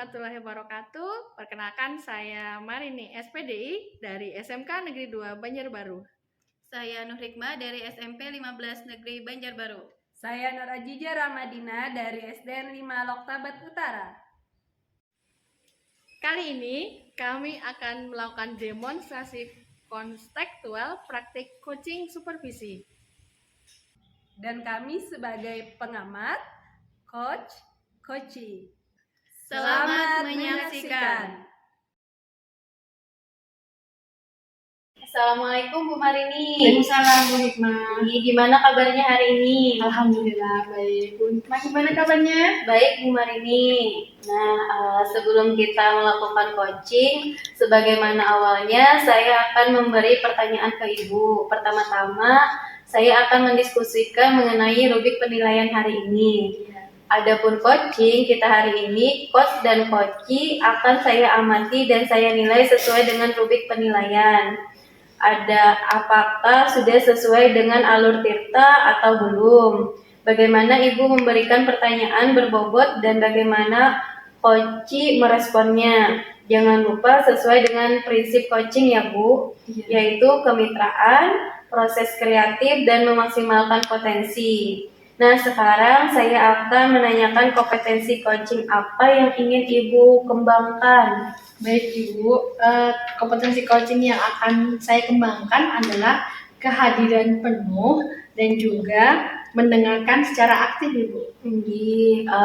warahmatullahi wabarakatuh. Perkenalkan saya Marini SPDI dari SMK Negeri 2 Banjarbaru. Saya Nur Hikmah dari SMP 15 Negeri Banjarbaru. Saya Nur Ajija Ramadina dari SDN 5 Loktabat Utara. Kali ini kami akan melakukan demonstrasi konstekstual praktik coaching supervisi. Dan kami sebagai pengamat, coach, coachee. Selamat menyaksikan. Assalamualaikum Bu Marini. Waalaikumsalam Bu Hikmah. Gimana kabarnya hari ini? Alhamdulillah baik. Bu Hikmah gimana kabarnya? Baik Bu Marini. Nah, sebelum kita melakukan coaching, sebagaimana awalnya saya akan memberi pertanyaan ke Ibu. Pertama-tama, saya akan mendiskusikan mengenai rubrik penilaian hari ini. Adapun coaching kita hari ini, coach dan coachee akan saya amati dan saya nilai sesuai dengan rubrik penilaian. Apakah sudah sesuai dengan alur Tirta atau belum? Bagaimana Ibu memberikan pertanyaan berbobot dan bagaimana coachee meresponnya? Jangan lupa sesuai dengan prinsip coaching ya Bu, yaitu kemitraan, proses kreatif, dan memaksimalkan potensi. Nah, sekarang saya akan menanyakan kompetensi coaching apa yang ingin Ibu kembangkan. Baik Ibu, kompetensi coaching yang akan saya kembangkan adalah kehadiran penuh dan juga mendengarkan secara aktif Ibu.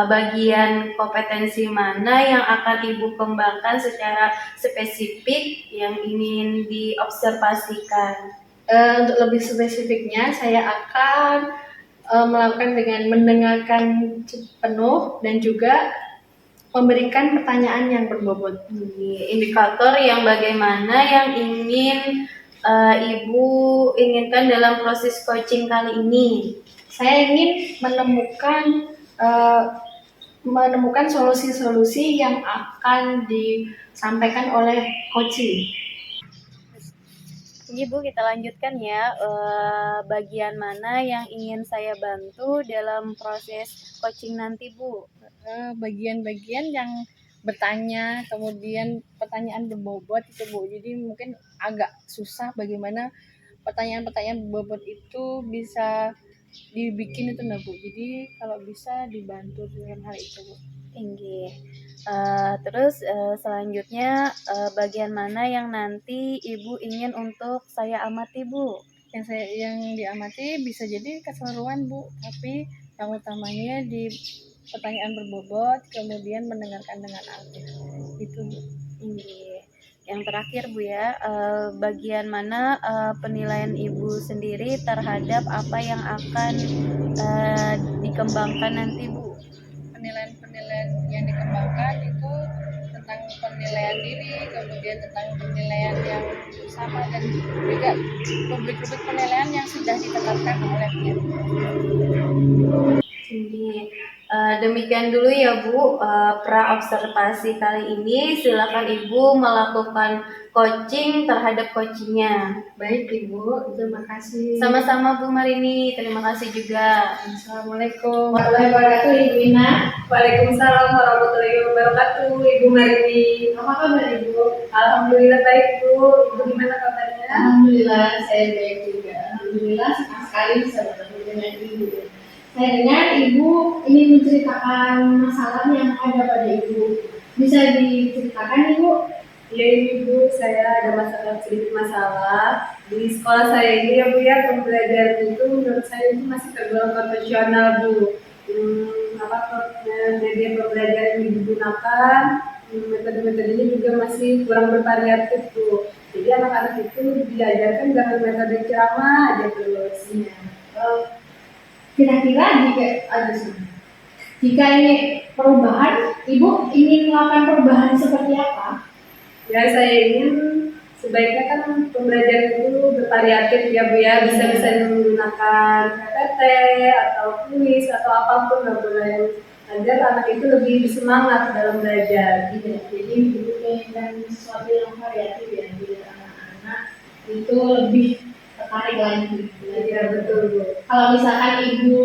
Bagian kompetensi mana yang akan Ibu kembangkan secara spesifik yang ingin diobservasikan? Untuk lebih spesifiknya, saya akan melakukan dengan mendengarkan penuh dan juga memberikan pertanyaan yang berbobot. Indikator yang bagaimana yang ingin Ibu inginkan dalam proses coaching kali ini? Saya ingin menemukan solusi-solusi yang akan disampaikan oleh coaching. Ini Bu, kita lanjutkan ya. Bagian mana yang ingin saya bantu dalam proses coaching nanti Bu? Bagian-bagian yang bertanya, kemudian pertanyaan berbobot itu Bu. Jadi mungkin agak susah bagaimana pertanyaan-pertanyaan berbobot itu bisa dibikin itu Bu. Jadi kalau bisa dibantu dalam hal itu Bu. Tinggi. Terus selanjutnya bagian mana yang nanti Ibu ingin untuk saya amati Bu? Yang diamati bisa jadi keseluruhan Bu, tapi yang utamanya di pertanyaan berbobot, kemudian mendengarkan dengan aktif. Itu Bu. Yang terakhir Bu ya, bagian mana penilaian Ibu sendiri terhadap apa yang akan dikembangkan nanti Bu? Penilaian-penilaian yang dikembangkan itu tentang penilaian diri, kemudian tentang penilaian yang sama dan juga rubrik-rubrik penilaian yang sudah ditetapkan oleh pihak. Demikian dulu ya Bu, pra-observasi kali ini. Silakan Ibu melakukan coaching terhadap coachingnya. Baik Ibu, terima kasih. Sama-sama Bu Marini, terima kasih juga. Assalamualaikum warahmatullahi wabarakatuh Ibu Ina. Waalaikumsalam warahmatullahi wabarakatuh, Ibu Marini. Apa kabar Ibu? Alhamdulillah baik Bu. Ibu gimana kabarnya? Alhamdulillah saya baik juga. Alhamdulillah senang sekali bisa bertemu dengan Ibu. Saya dengar Ibu ingin menceritakan masalah yang ada pada Ibu. Bisa diceritakan Ibu? Ya Ibu, saya ada sedikit masalah di sekolah saya ini ya Bu ya. Pembelajaran itu menurut saya itu masih tergolong konvensional Bu. Media pembelajaran yang digunakan, metode-metodenya juga masih kurang bervariatif Bu. Jadi anak-anak itu diajarkan dengan metode ceramah aja terus. Kira-kira jika ini perubahan, Ibu ingin melakukan perubahan seperti apa? Ya saya ingin sebaiknya kan pembelajaran itu bervariatif ya Bu ya, bisa menggunakan PPT atau kuis atau apapun lah Bu, agar anak itu lebih bersemangat dalam belajar. Jadi Ibu ingin sesuatu yang variatif ya, biar anak-anak itu lebih tertarik lagi. Ya betul Bu. Kalau misalkan Ibu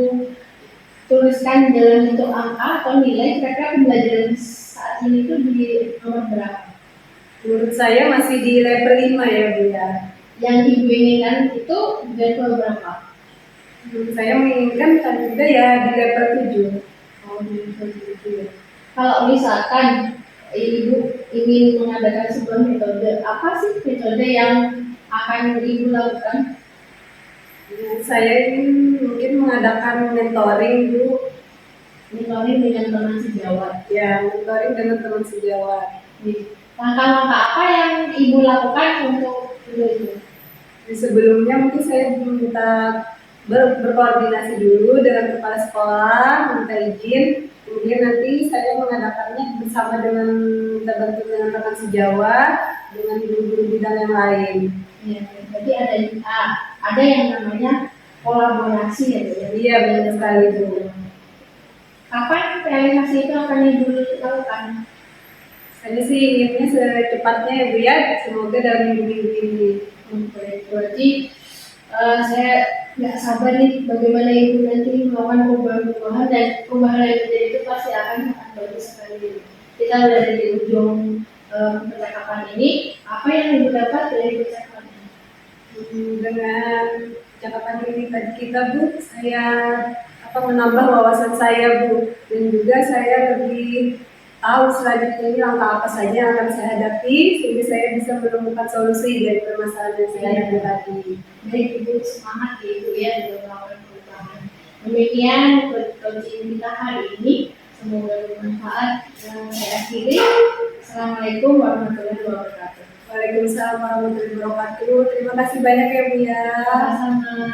tuliskan dalam bentuk angka atau nilai, kira-kira pembelajaran saat ini tuh di nomor berapa? Menurut saya masih di level 5 ya Bu ya. Yang Ibu inginkan itu level berapa? Menurut saya menginginkan kan juga ya di level 7. Oh, di level 7 ya. Kalau misalkan Ibu ingin mengadakan sebuah metode, apa sih metode yang akan Ibu lakukan? Saya ingin mungkin mengadakan mentoring Bu. Mentoring dengan teman sejawat. Ya, mentoring dengan teman sejawat. Langkah-langkah apa yang Ibu lakukan untuk itu? Sebelumnya mungkin saya minta berkoordinasi dulu dengan kepala sekolah, minta izin, kemudian nanti saya mengadakannya bersama dengan terbantu dengan teman sejawat, dengan guru-guru bidang yang lain. Ya, jadi ada yang namanya kolaborasi ya, Bu. Iya, benar sekali Bu. Kapan realisasi itu akan Ibu lakukan? Saya sih inginnya secepatnya ya Bu ya, semoga dalam minggu-minggu ini. Berarti saya nggak sabar nih bagaimana Ibu nanti melakukan perubahan-perubahan, dan perubahan yang terjadi itu pasti akan sangat bagus sekali. Kita udah di ujung percakapan ini. Apa yang Ibu dapat dari percakapan ini? Dengan percakapan ini tadi kita Bu, saya menambah wawasan saya Bu, dan juga saya lebih tahu selanjutnya ini langkah apa saja yang akan saya hadapi sehingga saya bisa menemukan solusi dari permasalahan yang saya hadapi tadi. Baik Ibu, semangat ya Ibu ya dalam melakukan perubahan. Demikian coaching kita hari ini, semoga bermanfaat. Saya akhiri. Assalamualaikum warahmatullahi wabarakatuh. Waalaikumsalam warahmatullahi wabarakatuh. Terima kasih banyak ya Bu ya. Sama-sama.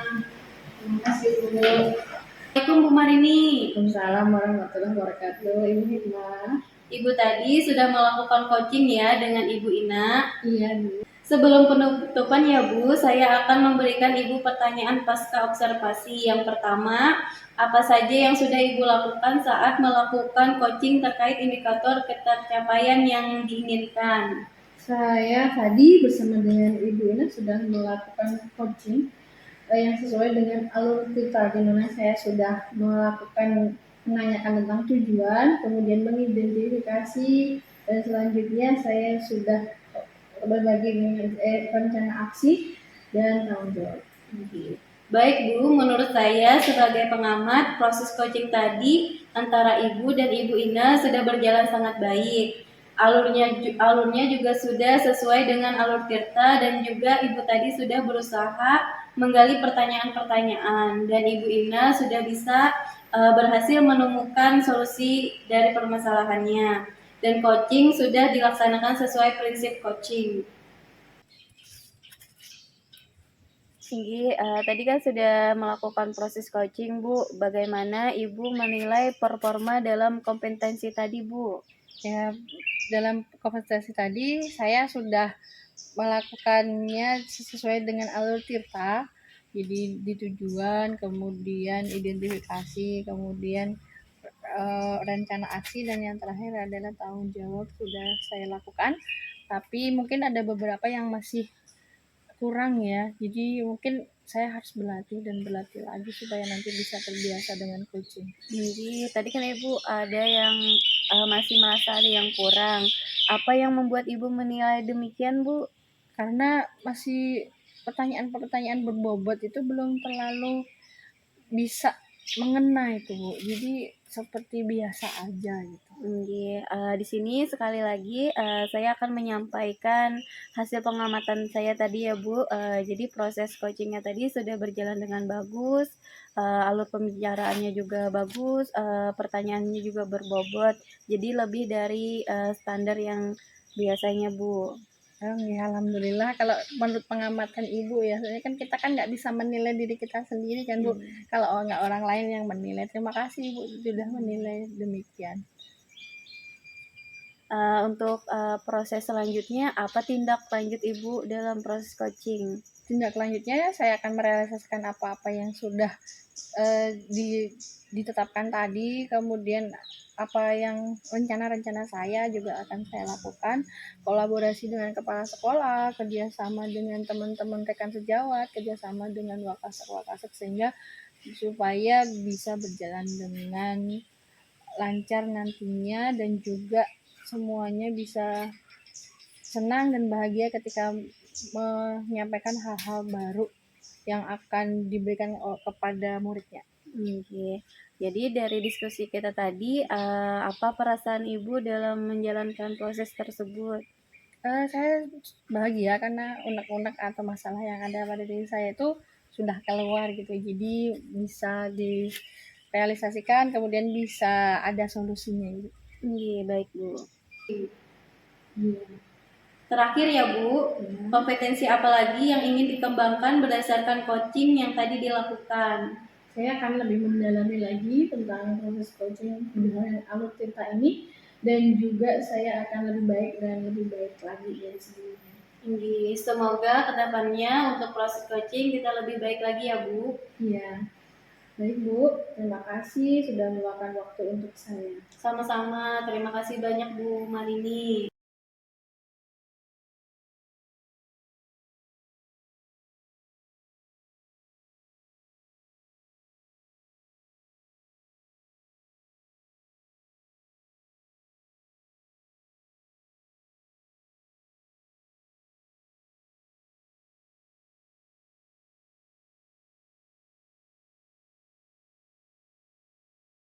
Terima kasih Bu. Assalamualaikum Bu Marini. Waalaikumsalam warahmatullahi wabarakatuh. Ibu Hikmah. Ibu tadi sudah melakukan coaching ya dengan Ibu Ina. Iya Bu. Sebelum penutupan ya Bu, saya akan memberikan Ibu pertanyaan pasca observasi. Yang pertama, apa saja yang sudah Ibu lakukan saat melakukan coaching terkait indikator ketercapaian yang diinginkan? Saya tadi bersama dengan Ibu Ina sudah melakukan coaching yang sesuai dengan alur kita, di mana saya sudah melakukan menanyakan tentang tujuan, kemudian mengidentifikasi, dan selanjutnya saya sudah berbagi dengan rencana aksi dan tanggung jawab. Baik Bu, menurut saya sebagai pengamat, proses coaching tadi antara Ibu dan Ibu Ina sudah berjalan sangat baik. Alurnya juga sudah sesuai dengan alur Tirta, dan juga Ibu tadi sudah berusaha menggali pertanyaan-pertanyaan, dan Ibu Ina sudah bisa berhasil menemukan solusi dari permasalahannya, dan coaching sudah dilaksanakan sesuai prinsip coaching. Tinggi, tadi kan sudah melakukan proses coaching Bu, bagaimana Ibu menilai performa dalam kompetensi tadi Bu? Ya, dalam kompetensi tadi saya sudah melakukannya sesuai dengan alur Tirta, jadi di tujuan, kemudian identifikasi, kemudian rencana aksi, dan yang terakhir adalah tanggung jawab sudah saya lakukan. Tapi mungkin ada beberapa yang masih kurang ya, jadi mungkin saya harus berlatih lagi supaya nanti bisa terbiasa dengan coaching. Jadi tadi kan Ibu ada yang masih merasa ada yang kurang. Apa yang membuat Ibu menilai demikian Bu? Karena masih pertanyaan-pertanyaan berbobot itu belum terlalu bisa mengena itu Bu, jadi seperti biasa aja gitu. Di sini sekali lagi saya akan menyampaikan hasil pengamatan saya tadi ya Bu. Jadi proses coachingnya tadi sudah berjalan dengan bagus, alur pembicaraannya juga bagus, pertanyaannya juga berbobot. Jadi lebih dari standar yang biasanya Bu. Ya, alhamdulillah kalau menurut pengamatan Ibu ya, soalnya kan kita kan nggak bisa menilai diri kita sendiri kan Bu, kalau nggak orang lain yang menilai. Terima kasih Ibu sudah menilai demikian. Untuk proses selanjutnya, apa tindak lanjut Ibu dalam proses coaching? Tindak lanjutnya saya akan merealisasikan apa-apa yang sudah ditetapkan tadi, kemudian apa yang rencana-rencana saya juga akan saya lakukan, kolaborasi dengan kepala sekolah, kerjasama dengan teman-teman rekan sejawat, kerjasama dengan wakasek, sehingga supaya bisa berjalan dengan lancar nantinya dan juga semuanya bisa senang dan bahagia ketika menyampaikan hal-hal baru yang akan diberikan kepada muridnya. Oke. Jadi dari diskusi kita tadi, apa perasaan Ibu dalam menjalankan proses tersebut? Saya bahagia karena unek-unek atau masalah yang ada pada diri saya itu sudah keluar gitu, jadi bisa direalisasikan, kemudian bisa ada solusinya gitu. Iya, baik Bu. Iya. Terakhir ya Bu, kompetensi apa lagi yang ingin dikembangkan berdasarkan coaching yang tadi dilakukan? Saya akan lebih mendalami lagi tentang proses coaching dengan Alur Tirta ini, dan juga saya akan lebih baik dan lebih baik lagi dari sebelumnya. Semoga kedepannya untuk proses coaching kita lebih baik lagi ya Bu. Iya. Baik Bu, terima kasih sudah meluangkan waktu untuk saya. Sama-sama, terima kasih banyak Bu Malini.